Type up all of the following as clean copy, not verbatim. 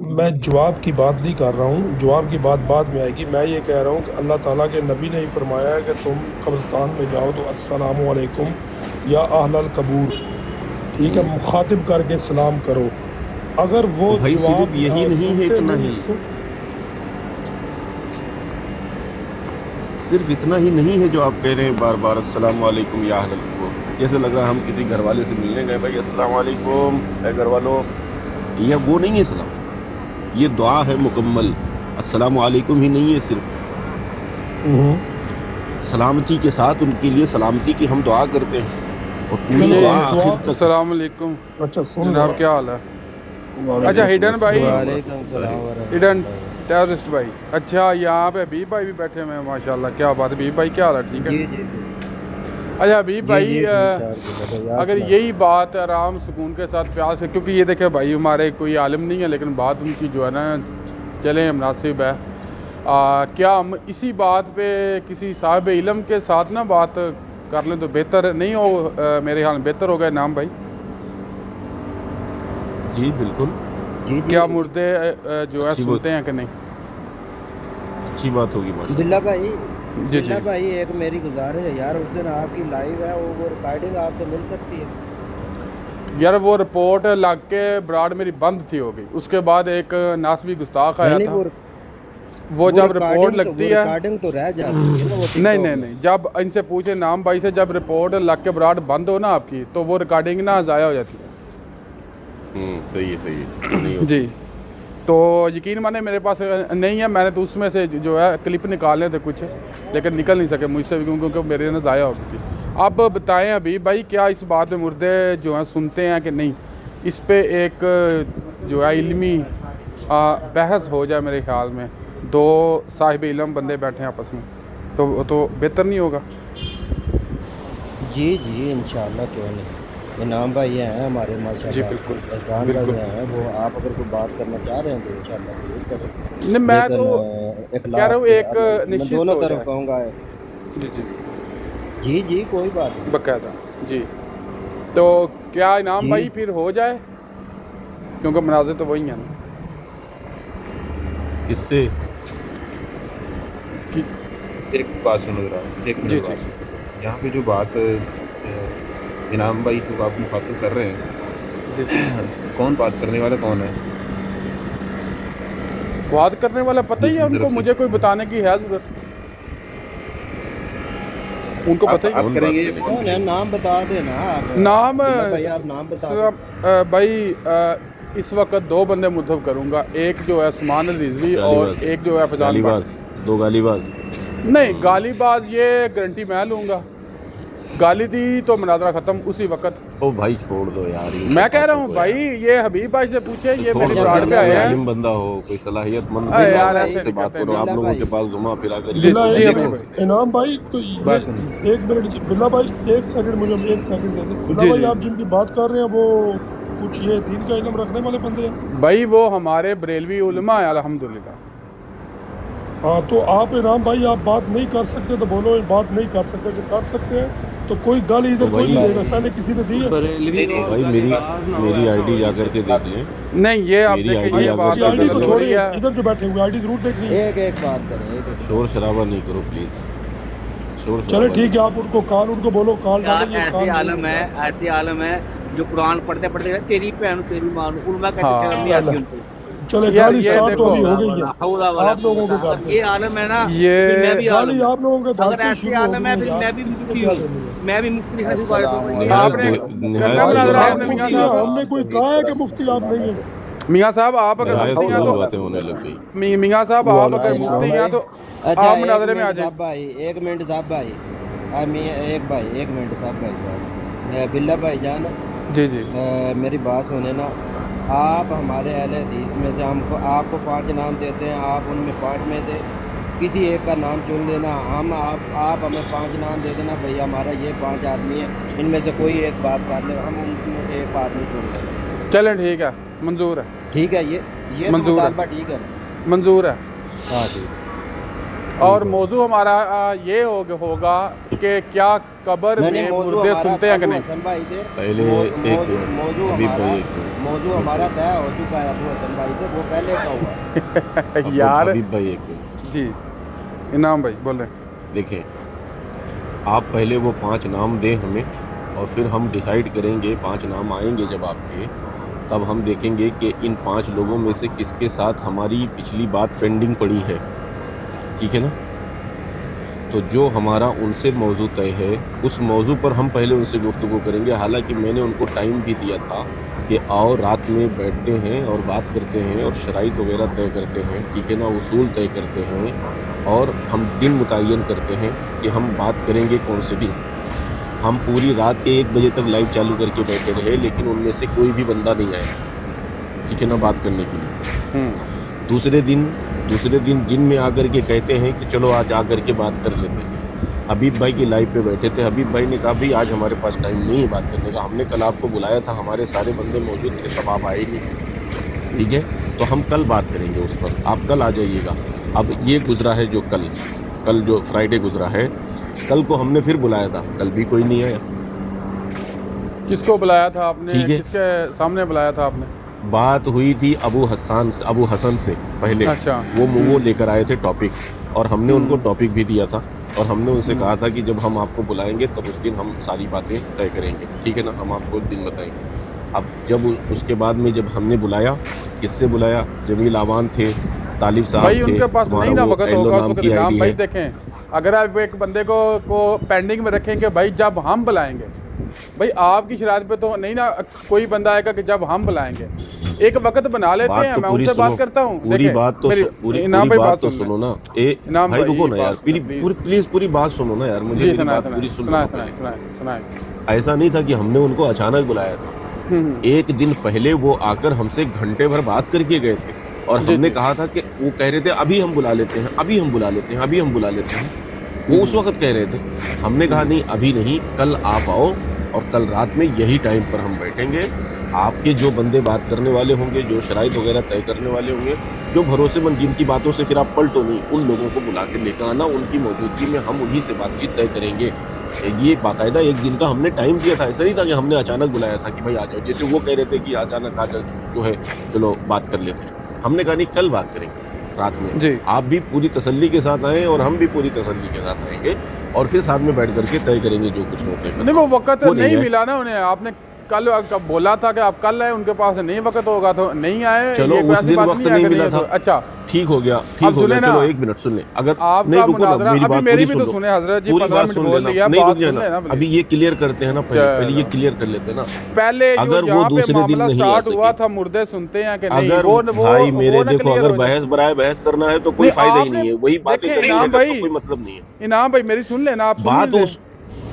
میں جواب کی بات نہیں کر رہا ہوں، جواب کی بات بعد میں آئے گی۔ میں یہ کہہ رہا ہوں کہ اللہ تعالیٰ کے نبی نے ہی فرمایا ہے کہ تم قبرستان میں جاؤ تو السلام علیکم یا اہل القبور، ٹھیک ہے، مخاطب کر کے سلام کرو۔ اگر وہ تو بھائی صرف جواب یہی نہیں ہے، سنتے اتنا ہی صرف اتنا ہی نہیں ہے جو آپ کہہ رہے ہیں بار بار السلام علیکم یا اہل القبور، جیسے لگ رہا ہے ہم کسی گھر والے سے ملنے گئے، بھائی السلام علیکم اے گھر والوں، یہ وہ نہیں ہے سلام، یہ دعا ہے مکمل۔ السلام علیکم ہی نہیں ہے صرف، سلامتی کے ساتھ ان کے لیے سلامتی کی ہم دعا کرتے ہیں اور پوری چلو دعا دعا، آخر تک۔ السلام علیکم اچھا سن لو۔ جناب، کیا حال ہے؟ وعلیکم اچھا ہڈن بھائی، وعلیکم السلام ورحمۃ ہڈن اللہ۔ ٹیررسٹ بھائی، اچھا یہاں پہ حبیب بھائی بھی بیٹھے ہوئے ہیں، ماشاء اللہ کیا بات ہے۔ حبیب بھائی کیا حال ہے؟ ٹھیک ہے؟ جی جی جی اچھا حبیب جی بھائی، جی ٹھیک ٹھاک جی بھائی، آپ اگر سنائیں۔ یہی بات آرام سکون کے ساتھ پیار سے، کیونکہ یہ دیکھیں بھائی ہمارے کوئی عالم نہیں ہے، لیکن بات ان کی جو ہے نا چلیں مناسب ہے، کیا ہم اسی بات پہ کسی صاحب علم کے ساتھ نا بات کر لیں تو بہتر نہیں ہو؟ میرے خیال میں بہتر ہوگا نام بھائی۔ جی بالکل، جی جی کیا مردے جو ہے اچھی بات، سنتے ہیں کہ نہیں؟ اچھی بات ہوگی ماشاء بلّہ اللہ۔ بھائی، جی بلّہ جی بھائی ایک میری گزارش ہے یار، اس دن آپ کی لائیو ہے، وہ ریکارڈنگ آپ سے مل سکتی ہے؟ یار وہ رپورٹ لگ کے براڈ میری بند تھی، ہو گئی، اس کے بعد ایک ناسبی گستاخ نہیں آیا نہیں، تھا، وہ جب رپورٹ وہ لگتی ہے، ریکارڈنگ تو رہ جاتی ہے نا وہ ٹک نہیں ٹاک نہیں میں۔ نہیں، جب ان سے پوچھے نام بھائی سے، جب رپورٹ لگ کے براڈ بند ہو نا آپ کی، تو وہ ریکارڈنگ نا ضائع ہو جاتی ہے۔ صحیح ہے، صحیح ہے، نہیں ہوتی۔ جی، تو یقین مانے میرے پاس نہیں ہے، میں نے تو اس میں سے جو ہے کلپ نکالے تھے کچھ، لیکن نکل نہیں سکے مجھ سے بھی، کیونکہ میرے نا ضائع ہو گئی تھی۔ اب بتائیں حبیب بھائی، کیا اس بات میں مردے جو ہیں سنتے ہیں کہ نہیں؟ اس پہ ایک جو ہے علمی بحث ہو جائے، میرے خیال میں دو صاحب علم بندے بیٹھے ہیں آپس میں، تو بہتر نہیں ہوگا؟ جی جی انشاءاللہ، کیوں نہیں۔ انعام بھائی ہیں ہمارے جی ماشاءاللہ، بالکل احسان بھائی بالکل، ہیں، وہ آپ اگر کوئی بات کرنا چاہ رہے ہیں تو انشاءاللہ ضرور کریں، نہیں میں لیکن تو کہہ رہا اخلاق ہوں سے ایک میں نشست دونوں ہو طرف جائے۔ کہوں گا۔ جی جی، جی جی کوئی بات نہیں۔ باقاعدہ جی، تو کیا انعام جی بھائی پھر ہو جائے؟ کیونکہ مناظر تو وہی ہیں نا کس سے؟ کہ ایک بات سنو ذرا، ایک جی منٹ جی بات سنو۔ یہاں پہ جو بات انعام بھائی سے آپ مخاطب کر رہے جی جی، ہیں، کون بات کرنے والا کون ہے؟ بات کرنے والا پتہ ہی ہے دوسری ان کو، طرف سے مجھے کوئی بتانے کی ہے ضرورت؟ ان کو پتہ ہی آپ کون کریں بات گے یا کرے گا؟ کون کون کرے ہے؟ گا؟ نام بتا دینا آپ، نام عبداللہ بھائی آپ نام بتا دیں۔ بھائی اس وقت دو بندے منتخب کروں گا، ایک جو ہے عثمان الرضوی گالی اور باز، ایک جو ہے فضان گالی بٹ۔ باز، دو گالی باز۔ نہیں گالی باز یہ گارنٹی میں لوں گا، گالی دی تو مناظرہ ختم اسی وقت۔ او بھائی چھوڑ دو یار ان میں سب کہہ رہا باتوں ہوں کو بھائی، یار، یہ حبیب بھائی سے پوچھے، یہ چھوڑ میری دو اچھا یار، براڈ پہ بلّہ کوئی آئے بھائی، ہیں۔ عالم بندہ ہو، کوئی صلاحیت مند بلّہ بندہ یار ہو، بھائی، اس ایسے سے نہیں بات کہتے کرو، نہیں۔ آپ بلّہ لوگوں کے بھائی، پاس گھما پھرا کر جی یہ بلّہ جی ایک حبیب منٹ، بھائی، انعام بھائی تو بات سنو، یہ ایک منٹ، بلّہ بھائی ایک سیکنڈ، مجھے ایک سیکنڈ دے دیں۔ بلّہ جی بھائی جی آپ جن کی بات کر رہے ہیں وہ کچھ یہ دین کا علم رکھنے والے بندے ہیں؟ بھائی، وہ ہمارے بریلوی علماء ہیں الحمدللہ۔ ہاں تو آپ انعام بھائی آپ بات نہیں کر سکتے تو بولو بات نہیں کر سکتے، اگر کر سکتے ہیں تو کوئی گالی تو ادھر کوئی نہیں بھائی، دے گا، بھائی پہلے کسی نے دی ہے؟ نہیں تو نہیں، بھائی میری آئی ڈی جا کر کے دیکھ لیں، نہیں یہ آپ میری آئی دیکھیں، ڈی یہ جا کر بات بھائی کے آئی ڈی دیکھ کو غلط لیں، ہو رہی چھوڑیں، ہے۔ ادھر جو بیٹھے ہوئے آئی ڈی ضرور دیکھنی ہے۔ ایک ایک بات کریں، ایک ایک شور بات کریں۔ شرابہ نہیں کرو پلیز، شور چلے شرابہ نہیں ٹھیک ہے، کرو۔ آپ ان کو بولو کال یار ڈالیں، یہ ایسے کال نہیں عالم ہوئی ہے، آپ۔ ایسے عالم ہے جو قرآن پڑھتے پڑھتے کہتے تیری بہن تیری ماں، علماء کہتے شرم نہیں ہاں آتی ان سے۔ چلے یار گالی یہ سٹارٹ تو دیکھو، ابھی ہو گئی ولا ہے حول ولا آپ لوگوں قوت، کے گھر اگر سے، یہ عالم ہے نا تو پھر میں یہ بھی عالم گالی ہوں۔ آپ لوگوں کے گھر اگر سے ہی ایسے شروع ہو عالم گئی ہے ہے پھر یار، میں بھی کسی نے مفتی کیا ہوں، دینی ہے؟ میں بھی مفتی حنیف والے السلام کو، یہ آپ عالم نے ہے، علیکم کرنا نہایت مناظرہ ضروری آپ آپ نے باتیں میاں مفتی ہونے ہیں، لگ صاحب؟ ہم گئی، نے کوئی کہا ہے کہ مفتی آپ نہیں ہیں؟ میاں صاحب آپ اگر نہایت مفتی ہیں فضول تو باتیں ہونے لگ گئی۔ میاں صاحب آپ اگر وعلیکم انعام مفتی السلام۔ ہیں بھائی، تو اچھا آپ ایک مناظرے میں آ منٹ جائیں۔ صاحب بھائی، ایک منٹ صاحب بھائی، ایک بھائی، ایک منٹ صاحب بھائی صاحب، بلّہ بھائی جان، جی جی میری بات سنیں نا، آپ ہمارے اہل حدیث میں سے آپ کو 5 نام دیتے ہیں، آپ ان میں 5 میں سے کسی ایک کا نام چن لینا، آپ ہمیں 5 نام دے دینا، بھئی ہمارا یہ 5 آدمی ہیں، ان میں سے کوئی ایک بات کر لے، ہم ان میں سے ایک آدمی چن لیں گے۔ چلیں ٹھیک ہے، منظور ہے، ٹھیک ہے، یہ تو منظور ہے، مطالبہ ٹھیک ہے نا؟ منظور ہے۔ ہاں ٹھیک ہے، اور ٹھیک ہوگا۔ موضوع ہمارا یہ ہوگا کہ کیا قبر نہیں میں نہیں موضوع مردے ہمارا سنتے ہیں کہ ابو نہیں؟ حسن بھائی سے پہلے موضوع ابھی ہمارا بھائی موضوع ہمارا طے ہو چکا ہے ابو حسن بھائی سے، وہ پہلے کا ہوا ہے۔ یار حبیب بھائی ایک منٹ جی انعام بھائی بول رہے ہیں۔ دیکھیں، آپ پہلے وہ 5 نام دیں ہمیں، اور پھر ہم ڈیسائیڈ کریں گے، 5 نام آئیں گے جب آپ کے، تب ہم دیکھیں گے کہ ان 5 لوگوں میں سے کس کے ساتھ ہماری پچھلی بات پینڈنگ پڑی ہے، ٹھیک ہے نا؟ تو جو ہمارا ان سے موضوع طے ہے اس موضوع پر ہم پہلے ان سے گفتگو کریں گے، حالانکہ میں نے ان کو ٹائم بھی دیا تھا کہ آؤ رات میں بیٹھتے ہیں اور بات کرتے ہیں اور شرائط وغیرہ طے کرتے ہیں، ٹھیک ہے نا، اصول طے کرتے ہیں، اور ہم دن متعین کرتے ہیں کہ ہم بات کریں گے کون سے دن۔ ہم پوری رات کے 1 بجے تک لائیو چالو کر کے بیٹھے رہے، لیکن ان میں سے کوئی بھی بندہ نہیں آیا، ٹھیک ہے نا، بات کرنے کے لیے۔ دوسرے دن میں آ کر کے کہتے ہیں کہ چلو آج آ کر کے بات کر لیتے ہیں۔ حبیب بھائی کی لائیو پہ بیٹھے تھے، حبیب بھائی نے کہا بھائی آج ہمارے پاس ٹائم نہیں ہے بات کرنے کا، ہم نے کل آپ کو بلایا تھا، ہمارے سارے بندے موجود تھے، تب آپ آئے نہیں، ٹھیک ہے، تو ہم کل بات کریں گے اس پر، آپ کل آ جائیے گا۔ اب یہ گزرا ہے جو کل جو فرائیڈے گزرا ہے، کل کو ہم نے پھر بلایا تھا، کل بھی کوئی نہیں آیا۔ کس کو بلایا تھا آپ نے؟ ٹھیک ہے، کس کے سامنے بلایا تھا آپ نے؟ بات ہوئی تھی ابو حسن سے پہلے، اچھا وہ لے کر آئے تھے ٹاپک، اور ہم نے ان کو ٹاپک بھی دیا تھا، اور ہم نے ان سے کہا تھا کہ جب ہم آپ کو بلائیں گے تب اس دن ہم ساری باتیں طے کریں گے، ٹھیک ہے نا، ہم آپ کو دن بتائیں گے۔ اب جب اس کے بعد میں جب ہم نے بلایا، کس سے بلایا؟ جمیل آوان تھے، طالب صاحب بھائی تھے، ان کے پاس ہمارا نہیں نا وہ وقت ایلو ہوگا اس نام وقت کی آئی انعام ڈی بھائی۔ ہے۔ دیکھیں اگر آپ ایک بندے کو پینڈنگ میں رکھیں گے بھائی جب ہم بلائیں گے، بھائی آپ کی شرائط پہ تو نہیں نا کوئی بندہ آئے گا کہ جب ہم بلائیں گے، ایک وقت بنا لیتے بات ہیں، تو میں ان پوری سے سنو، بات کرتا ہوں۔ پوری دیکھیں بات تو میری پوری انعام بھائی بات تو سن لیں۔ سنو نا، انعام بھائی رکو نا بات یار، سنیں پلیز۔ پلیز پوری بات سنو نا یار، مجھے جی میری سنائیں بات پوری سن سنائیں لو سنائیں پہلے۔ سنائیں سنائیں۔ ایسا نہیں تھا کہ ہم نے ان کو اچانک بلایا تھا، ایک دن پہلے وہ آ کر ہم سے گھنٹے بھر بات کر کے گئے تھے، اور جی ہم نے جی کہا تھا کہ وہ کہہ رہے تھے ابھی ہم بلا لیتے ہیں، ابھی ہم بلا لیتے ہیں، ابھی ہم بلا لیتے ہیں، وہ اس وقت کہہ رہے تھے۔ ہم نے کہا نہیں ابھی نہیں، کل آپ آؤ، اور کل رات میں یہی ٹائم پر ہم بیٹھیں گے، آپ کے جو بندے بات کرنے والے ہوں گے، جو شرائط وغیرہ طے کرنے والے ہوں گے، جو بھروسے مند جن کی باتوں سے پھر آپ پلٹو نہیں، ان لوگوں کو بلا کے لے کر آنا، ان کی موجودگی میں ہم انہی سے بات چیت طے کریں گے۔ یہ باقاعدہ 1 دن کا ہم نے ٹائم دیا تھا، ایسا نہیں تھا کہ ہم نے اچانک بلایا تھا کہ بھائی آ جاؤ، جیسے وہ کہہ رہے تھے کہ اچانک آج جو ہے چلو بات کر لیتے ہیں۔ ہم نے کہا نہیں کل بات کریں گے رات میں، جی آپ بھی پوری تسلی کے ساتھ آئیں اور ہم بھی پوری تسلی کے ساتھ آئیں گے، اور پھر ساتھ میں بیٹھ کر کے طے کریں گے جو کچھ ہوتا ہے۔ نہیں وہ وقت وہ نہیں آئے۔ ملا نا انہیں، آپ نے کل بولا تھا کہ آپ کل آئے، ان کے پاس نہیں وقت ہوگا تو نہیں آئے، چلو یہ کوئی اس ایسی دن بات وقت نہیں ہے نہیں کہ ملا نہیں تھا، ہے۔ اچھا ٹھیک ہو گیا، اب سنیں نا، چلو 1 منٹ سن لیں، اگر آپ نہیں کا رکو نا، مناظرہ میری ابھی بات میری پوری بھی سن تو لو، سنیں حضرت جی، پوری 15 بات منٹ سن بول لینا، لیا، نہیں بات رک جانا، سن لینا ابھی پلیز۔ یہ کلیئر کرتے ہیں نا، پہلے یہ کلیئر کر لیتے ہیں نا۔ پہلے جو اگر وہ یہاں پہ دوسرے معاملہ دن نہیں آ سٹارٹ ہوا سکے، تھا مردے سنتے ہیں کہ نہیں، اگر وہ بھائی میرے نہ دیکھو کلیئر اگر ہو جائے۔ بحث برائے بحث کرنا ہے تو کوئی نہیں فائدہ ہی آپ نے نہیں ہے، وہی باتیں دیکھیں کریں انعام گے، پھر تو بھائی، کوئی مطلب نہیں ہے۔ انعام بھائی میری سن لینا، آپ سن بات لیں۔ اس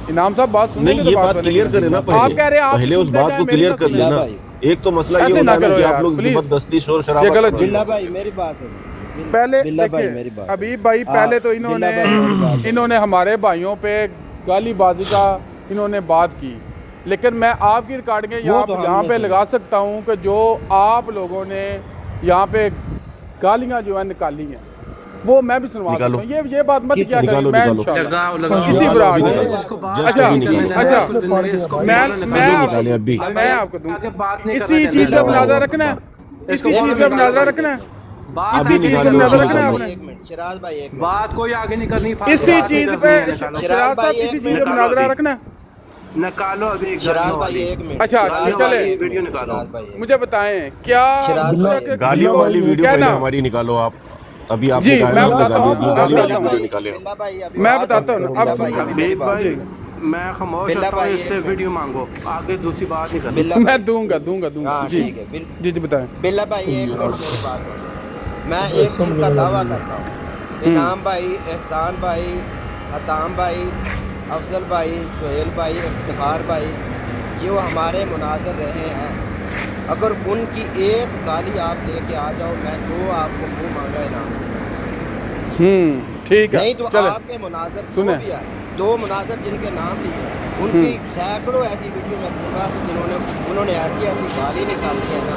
انعام صاحب بات سنیں نہیں، گے تو یہ بات بات بنے گی کلیئر کرے نا نا۔ آپ پہلے، کہہ رہے ہیں آپ پہلے اس سنتے بات جائیں، کو میری کلیئر نہ کر سنیں۔ بلّہ لینا۔ بھائی ایک تو مسئلہ یہ ایسے نہ ہوتا ہے نا کرو کہ آپ یار، لوگ پلیز۔ زبردستی شور یہ شرابہ غلط کروا چیز دو۔ بلّہ بھائی میری بات سنو، پہلے بلّہ بھائی دیکھیں میری بات حبیب بھائی، پہلے تو انہوں بلّہ بھائی میری بات سنو۔ نے ہمارے بھائیوں پہ گالی بازی کا انہوں نے بات کی، لیکن میں آپ کی ریکارڈنگیں وہ تو ہم یہاں نے پہ سنی۔ لگا سکتا ہوں کہ جو آپ لوگوں نے یہاں پہ گالیاں جو ہیں نکالی ہیں وہ میں بھی سنوا سکتا نکالو، ہوں۔ یہ بات مت کس کیا کریں، نکالو، میں نکالو، انشاءاللہ کسی برا ابھی نہیں۔ نکالو، اس کو بات جسٹ اچھا ابھی نہیں کرنے نکالو، دینا، اچھا اس کو دنیا اس کو میں بولنے میں ابھی دینا، نکالیں ابھی۔ میں آپ کو دوں آگے بات نہیں اسی کرنے چیز دینا پہ اس کو۔ مناظرہ رکھنا ہے، اس کو اسی بولو چیز پہ نکالو مناظرہ بھائی، رکھنا ہے، بات اسی ابھی چیز پہ نکالو، مناظرہ ابھی رکھنا ہے نکالو۔ آپ نے، ایک منٹ شراز بھائی، ایک منٹ، بات کوئی آگے نہیں کرنی، فالتو اسی بات نہیں چیز کرنی پہ ہے، نکالو شراز صاحب بھائی اسی ایک چیز پہ منٹ، نکالو مناظرہ ابھی، رکھنا ہے۔ نکالو ابھی شراز گالیوں بھائی والی، ایک منٹ، اچھا شراز چلے بھائی ایک ویڈیو منٹ، نکالو۔ شراز بھائی ایک مجھے بتائیں کیا شراز دوسرا بھائی، کے کسی گالیوں کو والی ویڈیو پہلے کہنا، ہماری نکالو آپ، ابھی آپ نے جی کہا ہے میں نا ہم نے بتاتا گالیاں ہوں، دی، میں گالی والی بتاتا ویڈیو ہوں، نکالے ہم۔ بلّہ بھائی ابھی میں بات بتاتا سنو، ہوں، بلّہ اب بھائی سنیں۔ ابھی میری حبیب بات بھائی سنو۔ میں خاموش بلّہ ہوتا ہوں، بھائی اس سے ایک ویڈیو منٹ، مانگو، آگے دوسری بات نہیں کرنی۔ بلّہ میں بھائی، دوں گا ہاں جی ٹھیک ہے، جی جی بتائیں۔ بلّہ بھائی ایک منٹ میری بات سنو۔ میں ایک چیز کا دعویٰ کرتا ہوں، انعام بھائی، احسان بھائی، عطام بھائی، افضل بھائی، سہیل بھائی، افتخار بھائی، جو ہمارے مناظر رہے ہیں، اگر ان کی ایک گالی آپ لے کے آ جاؤ، میں جو آپ کو منہ مانگا انعام دوں گا۔ ٹھیک ہے نہیں تو چلے آپ کے مناظر جو سنیں، بھی آئے، 2 مناظر جن کے نام لیے، ان کی سینکڑوں ایسی ویڈیو میں دوں گا کہ انہوں نے ایسی ایسی گالی نکالی ہے نا،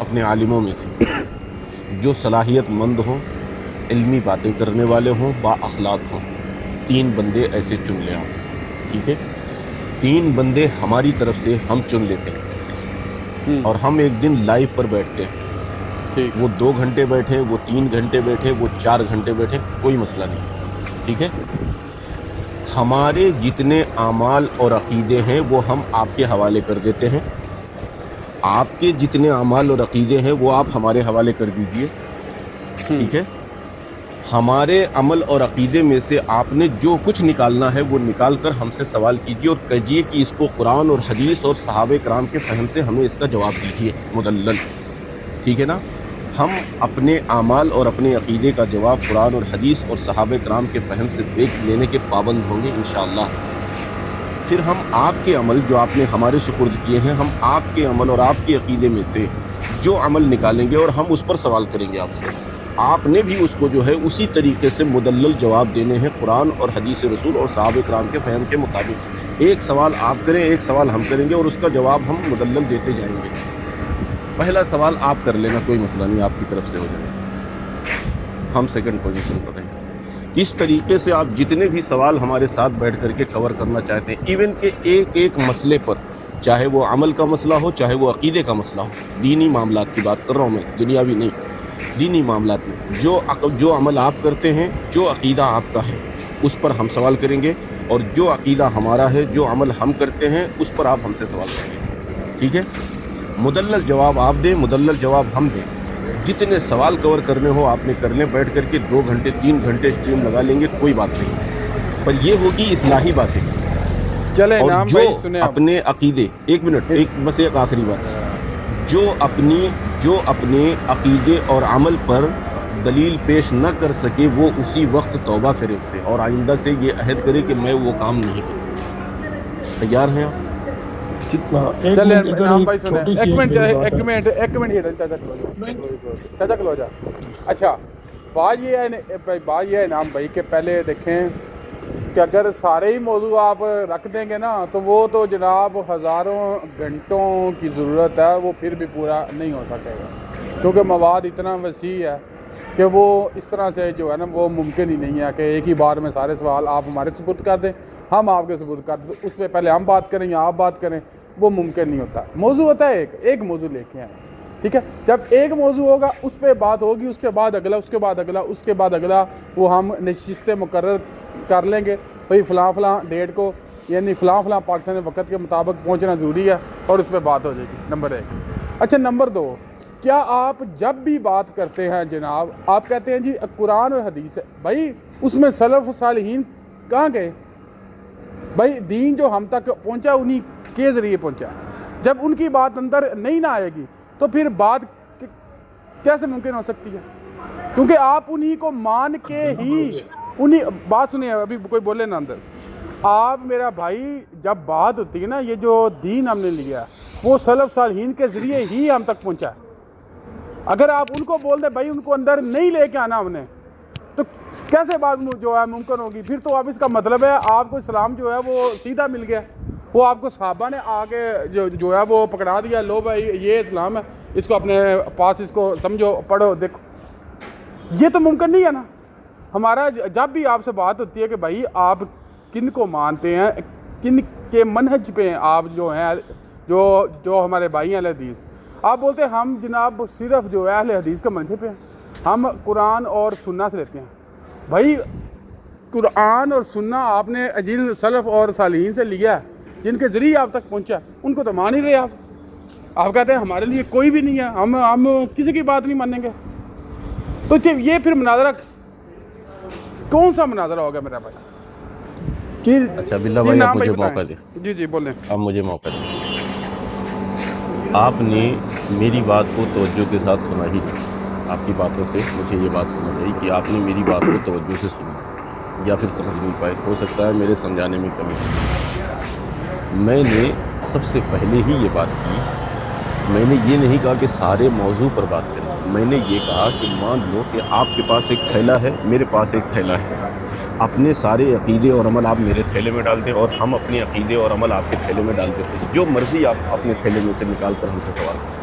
اپنے عالموں میں سے جو صلاحیت مند ہوں، علمی باتیں کرنے والے ہوں، با اخلاق ہوں، 3 بندے ایسے چن لیں آپ، ٹھیک ہے؟ 3 بندے ہماری طرف سے ہم چن لیتے ہیں اور ہم ایک دن لائیو پر بیٹھتے ہیں، ٹھیک وہ 2 گھنٹے بیٹھے، وہ 3 گھنٹے بیٹھے، وہ 4 گھنٹے بیٹھے، کوئی مسئلہ نہیں، ٹھیک ہے؟ ہمارے جتنے اعمال اور عقیدے ہیں وہ ہم آپ کے حوالے کر دیتے ہیں، آپ کے جتنے اعمال اور عقیدے ہیں وہ آپ ہمارے حوالے کر دیجئے، ٹھیک ہے؟ ہمارے عمل اور عقیدے میں سے آپ نے جو کچھ نکالنا ہے وہ نکال کر ہم سے سوال کیجئے اور کہیے کہ اس کو قرآن اور حدیث اور صحابہ کرام کے فہم سے ہمیں اس کا جواب دیجئے مدلل، ٹھیک ہے نا؟ ہم اپنے اعمال اور اپنے عقیدے کا جواب قرآن اور حدیث اور صحابہ کرام کے فہم سے دیکھ لینے کے پابند ہوں گے انشاءاللہ۔ پھر ہم آپ کے عمل جو آپ نے ہمارے سپرد کیے ہیں، ہم آپ کے عمل اور آپ کے عقیدے میں سے جو عمل نکالیں گے اور ہم اس پر سوال کریں گے آپ سے، آپ نے بھی اس کو جو ہے اسی طریقے سے مدلل جواب دینے ہیں قرآن اور حدیث رسول اور صحابہ کرام کے فہم کے مطابق۔ ایک سوال آپ کریں، ایک سوال ہم کریں گے اور اس کا جواب ہم مدلل دیتے جائیں گے۔ پہلا سوال آپ کر لینا، کوئی مسئلہ نہیں، آپ کی طرف سے ہو جائے، ہم سیکنڈ پوزیشن پر رہیں۔ کس طریقے سے آپ جتنے بھی سوال ہمارے ساتھ بیٹھ کر کے کور کرنا چاہتے ہیں، ایون کہ ایک مسئلے پر، چاہے وہ عمل کا مسئلہ ہو، چاہے وہ عقیدے کا مسئلہ ہو، دینی معاملات کی بات کر رہا ہوں میں، دنیاوی نہیں، دینی معاملات میں جو عمل آپ کرتے ہیں، جو عقیدہ آپ کا ہے اس پر ہم سوال کریں گے، اور جو عقیدہ ہمارا ہے، جو عمل ہم کرتے ہیں اس پر آپ ہم سے سوال کریں گے، ٹھیک ہے؟ مدلل جواب آپ دیں، مدلل جواب ہم دیں، جتنے سوال کور کرنے ہو آپ نے کرنے، بیٹھ کر کے 2 گھنٹے 3 گھنٹے اسٹریم لگا لیں گے، کوئی بات نہیں، پر یہ ہوگی اصلاحی باتیں۔ چلیں اور نام جو بھائی سنیں آپ، اپنے عقیدے، ایک منٹ، بس ایک آخری بات، جو اپنے عقیدے اور عمل پر دلیل پیش نہ کر سکے وہ اسی وقت توبہ کرے اس سے، اور آئندہ سے یہ عہد کرے کہ میں وہ کام نہیں کروں۔ تیار ہیں آپ؟ جتنا ایک چلیں منٹ ادھر نام ایک بھائی سنیں، چھوٹی سی ایک منٹ میری بات ایک ہے۔ منٹ ایک منٹ چاچا کلو جا۔ اچھا بات یہ ہے بات یہ ہے نام بھائی کہ پہلے دیکھیں کہ اگر سارے ہی موضوع آپ رکھ دیں گے نا تو وہ تو جناب ہزاروں گھنٹوں کی ضرورت ہے، وہ پھر بھی پورا نہیں ہو سکے گا، کیونکہ مواد اتنا وسیع ہے کہ وہ اس طرح سے جو ہے نا وہ ممکن ہی نہیں ہے کہ ایک ہی بار میں سارے سوال آپ ہمارے سپرد کر دیں، ہم آپ کے سپرد کر دیں، اس پہ پہلے ہم بات کریں یا آپ بات کریں، وہ ممکن نہیں ہوتا۔ موضوع ہوتا ہے ایک موضوع لے کے آئیں، ٹھیک ہے؟ جب ایک موضوع ہوگا اس پہ بات ہوگی، اس کے بعد اگلا، اس کے بعد اگلا، اس کے بعد اگلا، وہ ہم نشستیں مقرر کر لیں گے، بھئی فلاں فلاں ڈیٹ کو، یعنی فلاں فلاں پاکستانی وقت کے مطابق پہنچنا ضروری ہے، اور اس پہ بات ہو جائے گی، نمبر 1۔ اچھا نمبر 2، کیا آپ جب بھی بات کرتے ہیں جناب آپ کہتے ہیں جی قرآن اور حدیث ہے، بھائی اس میں سلف و صالحین کہاں گئے؟ بھائی دین جو ہم تک پہنچا انہی کے ذریعے پہنچا، جب ان کی بات اندر نہیں نہ آئے گی تو پھر بات کیسے ممکن ہو سکتی ہے؟ کیونکہ آپ انہی کو مان کے ہی انہی، بات سنیں ابھی کوئی بولے نا اندر، آپ میرا بھائی جب بات ہوتی ہے نا یہ جو دین ہم نے لیا ہے وہ سلف صالحین کے ذریعے ہی ہم تک پہنچا ہے، اگر آپ ان کو بول دیں بھائی ان کو اندر نہیں لے کے آنا ہم نے، تو کیسے بات جو ہے ممکن ہوگی؟ پھر تو اب اس کا مطلب ہے آپ کو اسلام جو ہے وہ سیدھا مل گیا، وہ آپ کو صحابہ نے آگے جو ہے وہ پکڑا دیا، لو بھائی یہ اسلام ہے، اس کو اپنے پاس اس کو سمجھو، پڑھو، دیکھو، یہ تو ممکن نہیں ہے نا۔ ہمارا جب بھی آپ سے بات ہوتی ہے کہ بھائی آپ کن کو مانتے ہیں، کن کے منہج پہ ہیں آپ جو ہیں، جو ہمارے بھائی ہیں اہل حدیث، آپ بولتے ہیں ہم جناب صرف جو ہے اہل حدیث کا منہج پہ ہیں، ہم قرآن اور سنہ سے لیتے ہیں۔ بھائی قرآن اور سنہ آپ نے جن سلف اور صالحین سے لیا ہے، جن کے ذریعے آپ تک پہنچا، ان کو تو مان ہی رہے آپ کہتے ہیں ہمارے لیے کوئی بھی نہیں ہے، ہم کسی کی بات نہیں مانیں گے، تو یہ پھر مناظرہ کون سا مناظرہ ہوگا میرا بھائی؟ اچھا باللہ بھائی آپ مجھے موقع دیں، جی بولیں۔ اب مجھے موقع دیں۔ آپ نے میری بات کو توجہ کے ساتھ سنا ہی نہیں، آپ کی باتوں سے مجھے یہ بات سمجھ آئی کہ آپ نے میری بات کو توجہ سے سنا یا پھر سمجھ نہیں پائے، ہو سکتا ہے میرے سمجھانے میں کمی ہو۔ میں نے سب سے پہلے ہی یہ بات کی، میں نے یہ نہیں کہا کہ سارے موضوع پر بات کریں، میں نے یہ کہا کہ مان لو کہ آپ کے پاس ایک تھیلا ہے، میرے پاس ایک تھیلا ہے، اپنے سارے عقیدے اور عمل آپ میرے تھیلے میں ڈال دیں اور ہم اپنے عقیدے اور عمل آپ کے تھیلے میں ڈال دیتے ہیں، جو مرضی آپ اپنے تھیلے میں سے نکال کر ہم سے سوال کریں،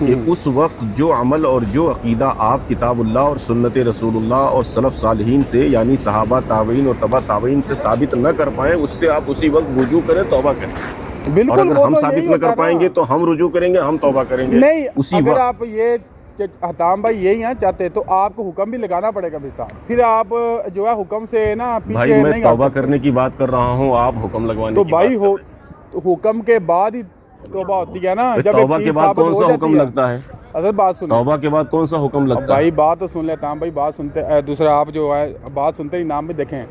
کہ اس وقت جو عمل اور جو عقیدہ آپ کتاب اللہ اور سنت رسول اللہ اور سلف صالحین سے یعنی صحابہ تابعین اور تبع تابعین سے ثابت نہ کر پائیں، اس سے آپ اسی وقت رجوع کریں، توبہ کریں. اور بالکل اگر وہ ہم تو ثابت یہی نہ ہوتا کر ہے پائیں نا. گے تو ہم رجوع کریں گے، ہم توبہ کریں گے نہیں اسی اگر وقت. آپ یہ حتام بھائی یہی ہیں چاہتے تو آپ کو حکم بھی لگانا پڑے گا بھی صاحب، پھر آپ جو ہے حکم سے نا بھائی پیچھے میں نہیں توبہ آ سکتے. کرنے کی بات کر رہا ہوں، آپ حکم لگوانے تو کی بھائی بات کر رہے ہیں. تو حکم کے بعد ہی توبہ ہوتی ہے نا، بھائی جب ایک توبہ کے چیز بعد ثابت کون ہو سا جاتی حکم ہے. لگتا ہے؟ اگر بات سنیں، توبہ کے بعد کون سا حکم اب لگتا ہے؟ بھائی بات تو سن لیتا ہوں بھائی، بات سنتے دوسرا آپ جو ہے بات سنتے ہی نام بھی دیکھیں.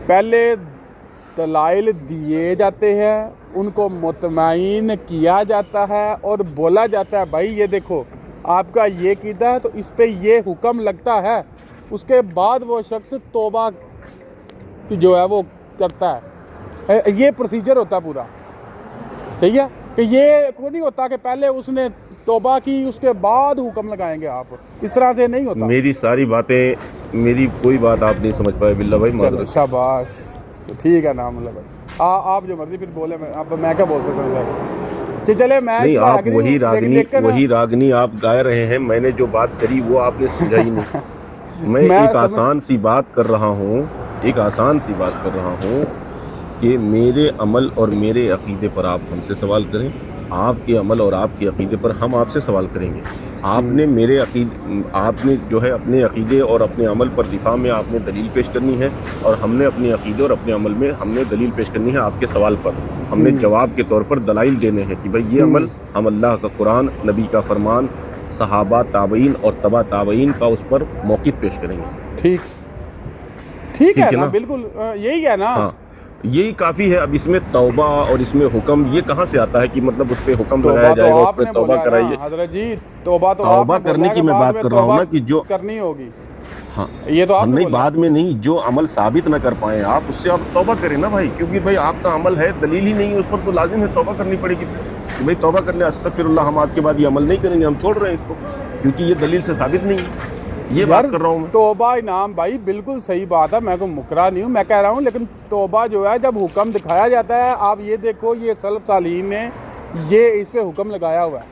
پہلے دلائل دیے جاتے ہیں، ان کو مطمئن کیا جاتا ہے اور بولا جاتا ہے بھائی یہ دیکھو آپ کا یہ عقیدہ ہے تو اس پہ یہ حکم لگتا ہے. اس کے بعد وہ شخص توبہ جو ہے وہ کرتا ہے. یہ پروسیجر ہوتا ہے پورا، صحیح ہے کہ یہ کوئی نہیں ہوتا کہ پہلے اس نے توبہ کی اس کے بعد حکم لگائیں گے آپ، اس طرح سے نہیں ہوتا. میری ساری باتیں، میری کوئی بات آپ نہیں سمجھ پائے باللہ بھائی، چلو معذرت. شاباش، تو ٹھیک ہے نام اللہ بھائی، آپ جو مرضی پھر بولے، اب میں کیا بول سکتا ہوں. چلے میں نہیں، اس بات آپ اگری وہی ہوں راگنی لیکن وہی راگنی آپ گائے رہے ہیں. میں نے جو بات کری وہ آپ نے سمجھا ہی نہیں. میں میں ایک سمجھ آسان سی بات کر رہا ہوں، ایک آسان سی بات کر رہا ہوں کہ میرے عمل اور میرے عقیدے پر آپ ہم سے سوال کریں، آپ کے عمل اور آپ کے عقیدے پر ہم آپ سے سوال کریں گے. آپ نے آپ نے جو ہے اپنے عقیدے اور اپنے عمل پر دفاع میں آپ نے دلیل پیش کرنی ہے، اور ہم نے اپنے عقیدے اور اپنے عمل میں ہم نے دلیل پیش کرنی ہے. آپ کے سوال پر ہم نے جواب کے طور پر دلائل دینے ہیں کہ بھئی یہ عمل ہم اللہ کا قرآن، نبی کا فرمان، صحابہ تابعین اور تبع تابعین کا اس پر موقف پیش کریں گے. ٹھیک ہے نا، بالکل یہی ہے نا. ہاں یہی کافی ہے. اب اس میں توبہ اور اس میں حکم یہ کہاں سے آتا ہے کہ مطلب اس پہ حکم لگایا جائے گا، اس پہ توبہ کرائیے؟ حضرت جی توبہ تو توبہ کرنے کی میں بات کر رہا ہوں نا کہ جو کرنی ہوگی. ہاں یہ تو آپ ہم نے نہیں، بولا. بعد میں نہیں، جو عمل ثابت نہ کر پائیں آپ، اس سے آپ توبہ کریں نا بھائی، کیونکہ بھائی آپ کا عمل ہے، دلیل ہی نہیں ہے اس پر، تو لازم ہے توبہ کرنی پڑے گی. کہ بھائی توبہ کرنے استغفر اللہ، ہم آج کے بعد یہ عمل نہیں کریں گے، ہم چھوڑ رہے ہیں اس کو کیونکہ یہ دلیل سے ثابت نہیں ہے. یہ بات کر رہا ہوں میں. توبہ انعام بھائی بالکل صحیح بات ہے، میں کو مکرا نہیں ہوں، میں کہہ رہا ہوں لیکن توبہ جو ہے جب حکم دکھایا جاتا ہے، آپ یہ دیکھو یہ سلف صالحین نے یہ اس پہ حکم لگایا ہوا ہے،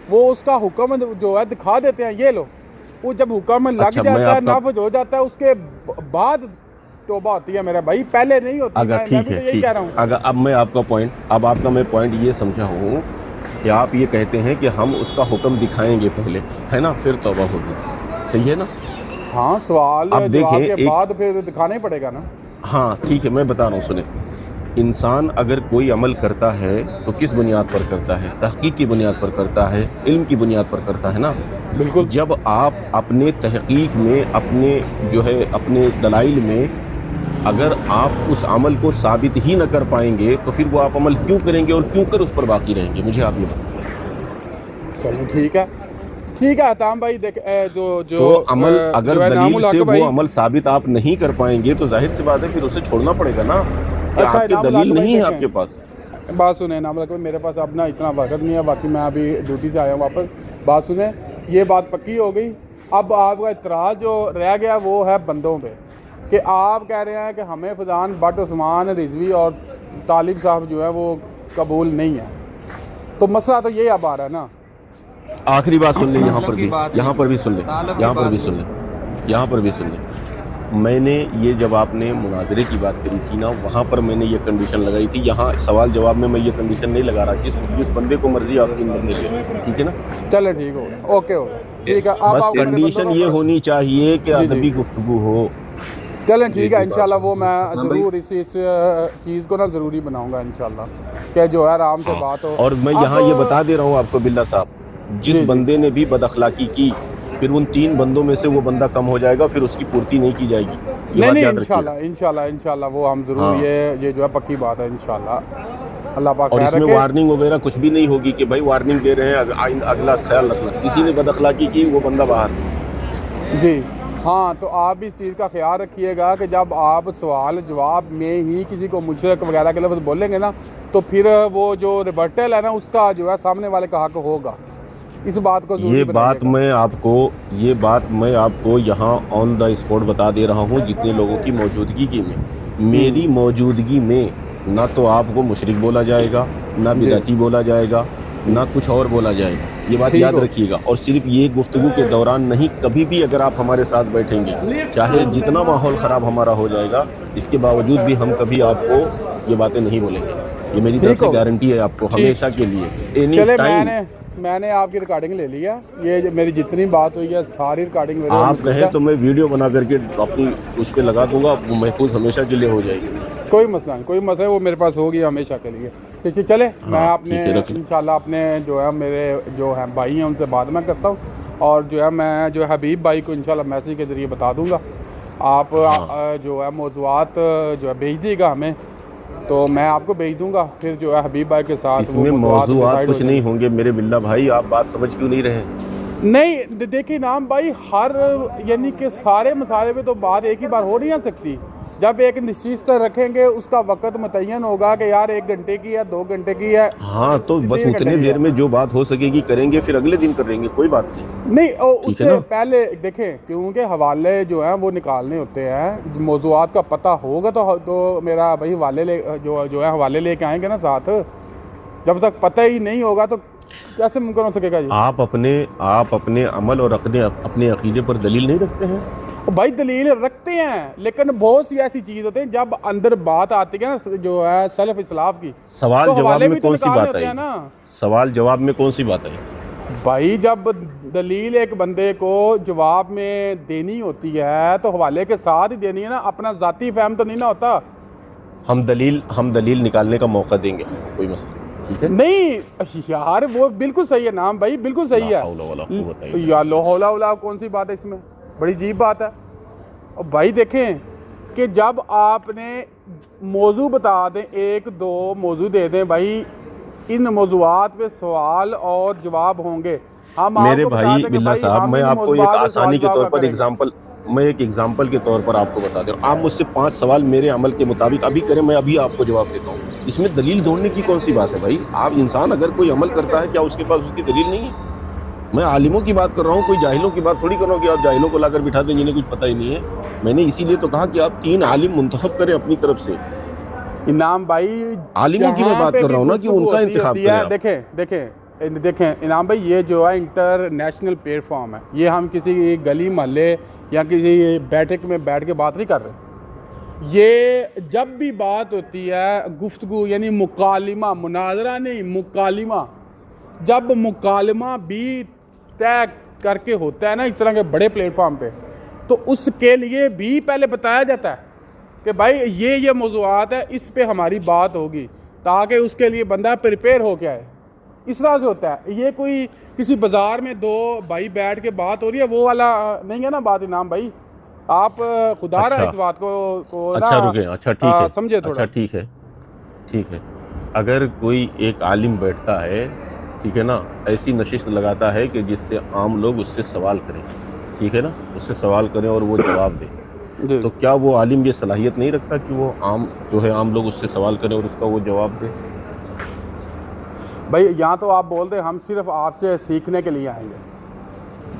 وہ اس کا حکم جو ہے دکھا دیتے ہیں. یہ لو، وہ جب حکم لگ جاتا ہے، نافذ ہو جاتا ہے، اس کے بعد توبہ ہوتی ہے میرا بھائی، پہلے نہیں ہوتی. اگر ٹھیک ہے، ٹھیک ہے، اگر اب میں آپ کا پوائنٹ یہ سمجھا ہوں کہ آپ یہ کہتے ہیں کہ ہم اس کا حکم دکھائیں گے پہلے، ہے نا، پھر توبہ ہوگی. صحیح ہے نا؟ ہاں، سوال اب جواب دیکھیں کے بعد پھر دکھانا ہی پڑے گا نا. ہاں ٹھیک ہے، میں بتا رہا ہوں سنیں. انسان اگر کوئی عمل کرتا ہے تو کس بنیاد پر کرتا ہے؟ تحقیق کی بنیاد پر کرتا ہے، علم کی بنیاد پر کرتا ہے نا. بالکل. جب آپ اپنے تحقیق میں، اپنے جو ہے اپنے دلائل میں اگر آپ اس عمل کو ثابت ہی نہ کر پائیں گے تو پھر وہ آپ عمل کیوں کریں گے اور کیوں کر اس پر باقی رہیں گے؟ مجھے آپ یہ بتائیں. چلو ٹھیک ہے عطام بھائی، دیکھ تو عمل اگر دلیل سے وہ عمل ثابت آپ نہیں کر پائیں گے تو ظاہر سی بات ہے پھر اسے چھوڑنا پڑے گا نا، کہ آپ کے دلیل نہیں ہے آپ کے پاس. بات سنیں نام اللہ، میرے پاس اپنا اتنا وقت نہیں ہے، باقی میں ابھی ڈیوٹی سے آیا ہوں واپس. بات سنیں، یہ بات پکی ہو گئی. اب آپ کا اعتراض جو رہ گیا وہ ہے بندوں پہ، کہ آپ کہہ رہے ہیں کہ ہمیں فیضان بٹ عثمان رضوی اور طالب صاحب جو ہے وہ قبول نہیں ہے. تو مسئلہ تو یہ اب آ رہا ہے نا. آخری بات سن لیں، یہاں پر بھی سن لیں. میں نے یہ جب آپ نے مناظرے کی بات کری تھی نا، وہاں پر میں نے یہ کنڈیشن لگائی تھی. یہاں سوال جواب میں یہ کنڈیشن نہیں لگا رہا، جس بندے کو مرضی آپ 3 بندے لے، ٹھیک ہے نا؟ چلے ٹھیک ہو گیا، اوکے ہو گیا، ٹھیک ہے. بس کنڈیشن یہ ہونی چاہیے کہ ادبی گفتگو ہو. چلیں ٹھیک ہے، انشاءاللہ وہ میں ضرور اس چیز کو نا ضروری بناؤں گا انشاءاللہ، کہ جو ہے آرام سے بات ہو. اور میں یہاں یہ بتا دے رہا ہوں آپ کو باللہ صاحب، جس بندے نے بھی بد اخلاقی کی، پھر ان 3 بندوں میں سے وہ بندہ کم ہو جائے گا، پھر اس کی پورتی نہیں کی جائے گی. نہیں، انشاءاللہ وہ ہم ضرور، یہ جو ہے پکی بات ہے انشاءاللہ. اللہ پاک اور اس میں وارننگ وغیرہ کچھ بھی نہیں ہوگی کہ بھائی وارننگ دے رہے ہیں، اگلا خیال رکھنا، کسی نے بد اخلاقی کی وہ بندہ باہر. جی ہاں، تو آپ بھی اس چیز کا خیال رکھیے گا کہ جب آپ سوال جواب میں ہی کسی کو مشرک وغیرہ کے لفظ بولیں گے نا، تو پھر وہ جو ریبرٹل ہے نا اس کا جو ہے سامنے والے کا حق ہوگا. اس بات کو ضروری بنائیے گا. یہ بات میں آپ کو یہاں آن دا اسپاٹ بتا دے رہا ہوں، جتنے لوگوں کی موجودگی میں، میری موجودگی میں نہ تو آپ کو مشرک بولا جائے گا، نہ بدعتی بولا جائے گا، نہ کچھ اور بولا جائے گا. یہ بات ٹھیک یاد ہو۔ رکھیے گا، اور صرف یہ گفتگو کے دوران نہیں، کبھی بھی اگر آپ ہمارے ساتھ بیٹھیں گے، چاہے جتنا ماحول خراب ہمارا ہو جائے گا، اس کے باوجود بھی ہم کبھی آپ کو یہ باتیں نہیں بولیں گے، یہ میری طرف ٹھیک سے ہو۔ گارنٹی ہے آپ کو ہمیشہ کے لیے، اینی چلے ٹائم۔ میں نے آپ کی ریکارڈنگ لے لیا، یہ میری جتنی بات ہوئی ہے ساری ریکارڈنگ میرے آپ کہیں تو میں ویڈیو بنا کر کے اپنی اس پہ لگا دوں گا، وہ محفوظ ہمیشہ کے لیے ہو جائے گی۔ کوئی مسئلہ نہیں، کوئی مسئلہ ہے، وہ میرے پاس ہوگی ہمیشہ کے لیے۔ چلے میں اپنے ٹھیک ہے، رکھ لیں۔ انشاءاللہ اپنے جو ہے میرے جو ہیں بھائی ہیں ان سے بعد میں کرتا ہوں، اور جو ہے میں جو ہے حبیب بھائی کو انشاءاللہ میسیج کے ذریعے بتا دوں گا۔ آپ جو ہے موضوعات جو ہے بھیج دیے گا ہمیں، تو میں آپ کو بھیج دوں گا، پھر جو ہے حبیب بھائی کے ساتھ اس میں موضوعات decide ہو کچھ نہیں ہوں گے میرے باللہ بھائی، آپ بات سمجھ کیوں نہیں رہے ہیں؟ نہیں دیکھیے نام بھائی، ہر یعنی کہ سارے مسائلے پہ تو بات ایک ہی بار ہو نہیں آ سکتی۔ جب ایک نشست رکھیں گے اس کا وقت متعین ہوگا کہ یار 1 گھنٹے کی ہے، 2 گھنٹے کی ہے، ہاں تو بس 3 گھنٹے اتنے کی دیر ہے۔ میں جو بات ہو سکے گی کریں گے، پھر اگلے دن کریں گے، کوئی بات نہیں۔ نہیں اس ٹھیک ہے سے نا؟ پہلے دیکھیں، کیونکہ حوالے جو ہیں وہ نکالنے ہوتے ہیں، موضوعات کا پتہ ہوگا تو میرا بھائی حوالے جو ہے حوالے لے کے آئیں گے نا ساتھ۔ جب تک پتہ ہی نہیں ہوگا تو کیسے ممکن ہو سکے گا جی؟ آپ اپنے عمل اور اپنے عقیدے پر دلیل نہیں رکھتے ہیں؟ بھائی دلیل رکھتے ہیں، لیکن بہت سی ایسی چیز ہوتے ہیں جب اندر بات آتی ہے نا جو ہے سلف اسلاف کی، سوال تو جواب حوالے میں بھی تو کون سی نکالنے بات ہوتے آئی؟ ہیں نا۔ سوال جواب میں کون سی بات آئی؟ بھائی جب دلیل ایک بندے کو جواب میں دینی ہوتی ہے تو حوالے کے ساتھ ہی دینی ہے نا، اپنا ذاتی فہم تو نہیں نہ ہوتا۔ ہم دلیل نکالنے کا موقع دیں گے، کوئی مسئلہ نہیں، ٹھیک ہے؟ نہیں یار وہ بالکل صحیح ہے نام بھائی، بالکل صحیح لا حول ولا قوت ہے الا یا لا حول ولا کون سی بات ہے اس میں؟ بڑی عجیب بات ہے۔ اور بھائی دیکھیں کہ جب آپ نے موضوع بتا دیں، 1-2 موضوع دے دیں بھائی، ان موضوعات پہ سوال اور جواب ہوں گے، ہم آپ میرے کو بتا بھائی دیں کہ بلّہ بھائی صاحب، ہم میں ان آپ کو ایک موضوعات پہ آسانی کے سوال طور جواب پر کریں گے۔ ایگزامپل کے طور پر آپ کو بتا دیں، آپ مجھ سے 5 سوال میرے عمل کے مطابق ابھی کریں، میں ابھی آپ کو جواب دیتا ہوں۔ اس میں دلیل ڈھونڈنے کی کون سی بات ہے بھائی؟ آپ انسان اگر کوئی عمل کرتا ہے، کیا اس کے پاس اس کی دلیل نہیں ہے؟ میں عالموں کی بات کر رہا ہوں، کوئی جاہلوں کی بات تھوڑی کر رہا ہوں کہ آپ جاہلوں کو لا کر بٹھا دیں جنہیں کچھ پتہ ہی نہیں ہے۔ میں نے اسی لیے تو کہا کہ آپ 3 عالم منتخب کریں اپنی طرف سے۔ انعام بھائی عالموں کی میں جہاں بات پہ کر بھی رہا ہوں نا کہ گفتگو ان کا انتخاب ہوتی کریں ہے، آپ۔ دیکھیں انعام بھائی، یہ جو ہے انٹرنیشنل پلیٹ فارم ہے، یہ ہم کسی گلی محلے یا کسی بیٹھک میں بیٹھ کے بات نہیں کر رہے۔ یہ جب بھی بات ہوتی ہے گفتگو یعنی مکالمہ، مناظرہ نہیں، مکالمہ، جب مکالمہ بھی طے کر کے ہوتا ہے نا اس طرح کے بڑے پلیٹ فارم پہ، تو اس کے لیے بھی پہلے بتایا جاتا ہے کہ بھائی یہ موضوعات ہے، اس پہ ہماری بات ہوگی، تاکہ اس کے لیے بندہ پریپیئر ہو کے آئے۔ اس طرح سے ہوتا ہے، یہ کوئی کسی بازار میں 2 بھائی بیٹھ کے بات ہو رہی ہے وہ والا نہیں ہے نا بات انعام بھائی۔ آپ خدا رہا اس بات کو اچھا رکیں، اچھا ٹھیک ہے، سمجھے تھوڑا۔ اچھا ٹھیک ہے۔ اگر کوئی ایک عالم بیٹھتا ہے، ٹھیک ہے نا، ایسی نشست لگاتا ہے کہ جس سے عام لوگ اس سے سوال کریں، ٹھیک ہے نا، اس سے سوال کریں اور وہ جواب دے، جی تو کیا وہ عالم یہ صلاحیت نہیں رکھتا کہ وہ عام لوگ اس سے سوال کریں اور اس کا وہ جواب دے؟ بھائی یہاں تو آپ بول دیں ہم صرف آپ سے سیکھنے کے لیے آئیں گے۔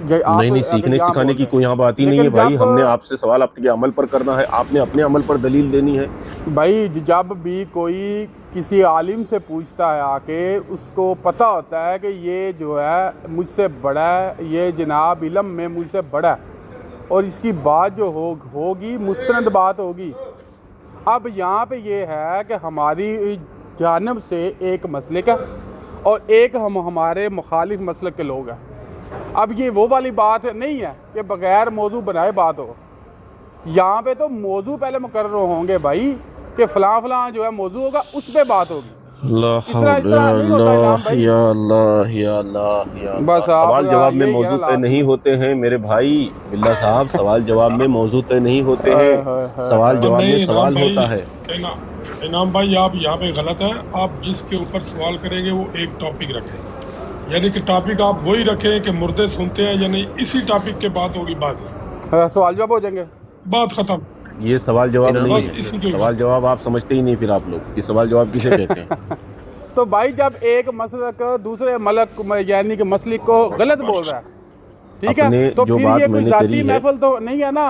نہیں، سیکھنے سکھانے کی کوئی یہاں بات ہی نہیں ہے بھائی، ہم نے آپ سے سوال آپ کے عمل پر کرنا ہے، آپ نے اپنے عمل پر دلیل دینی ہے۔ بھائی جب بھی کوئی کسی عالم سے پوچھتا ہے آ کے، اس کو پتہ ہوتا ہے کہ یہ جو ہے مجھ سے بڑا ہے، یہ جناب علم میں مجھ سے بڑا ہے، اور اس کی بات جو ہوگی مستند بات ہوگی۔ اب یہاں پہ یہ ہے کہ ہماری جانب سے ایک مسلک ہے اور ایک ہمارے مخالف مسلک کے لوگ ہیں۔ اب یہ وہ والی بات نہیں ہے کہ بغیر موضوع بنائے بات ہو، یہاں پہ تو موضوع پہلے مقرر ہوں گے بھائی کہ فلاں جو ہے موضوع ہوگا، اس پہ بات ہوگی۔ اللہ بس سوال جواب میں موضوع طے نہیں ہوتے ہیں میرے بھائی بلّہ صاحب، سوال جواب میں موضوع طے نہیں ہوتے ہیں، سوال جواب میں سوال ہوتا ہے۔ انعام بھائی آپ یہاں پہ غلط ہے، آپ جس کے اوپر سوال کریں گے وہ ایک ٹاپک رکھیں، یعنی کہ ٹاپک آپ وہی رکھیں کہ مردے سنتے ہیں یا نہیں، اسی ٹاپک کے بات ہوگی، بس سوال جواب ہو جائیں گے، بات ختم۔ یہ سوال جواب نہیں بس اسی ہے، کے سوال جواب آپ سمجھتے ہی نہیں، پھر آپ لوگ یہ سوال جواب کسے کہتے ہیں؟ تو بھائی جب ایک مسلک دوسرے ملک یعنی کہ مسلک کو غلط بول رہا ہے، ٹھیک ہے، تو جو پھر بات یہ میں کوئی نے ذاتی کری ہے، محفل تو نہیں ہے نا۔